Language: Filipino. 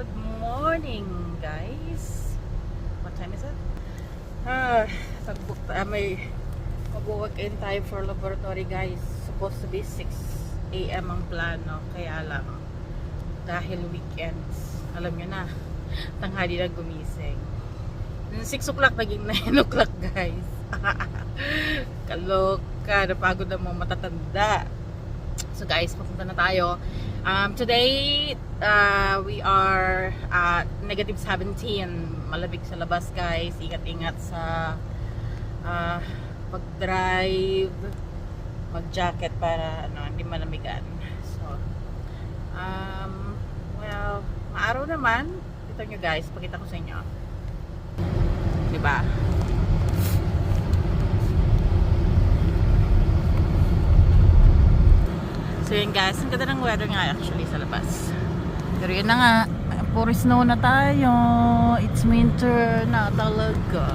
Good morning, guys. What time is it? May mag-work in time for laboratory, guys. Supposed to be 6 a.m. ang plano. Kaya lang, dahil weekends, alam nyo na, tanghali na gumising. 6 o'clock, naging 9 o'clock, guys. Kaloka, napagod na mga matatanda. So guys, papunta na tayo. Today, we are at negative 17. Malamig sa labas, guys. Ingat-ingat sa pag-drive, mag-jacket para hindi malamigan. So, well, maaraw naman. Ito nyo, guys. Pakita ko sa inyo. Diba? So yun, guys, ang ganda ng weather nga actually sa labas. Pero yun na nga, puro snow na tayo. It's winter na talaga.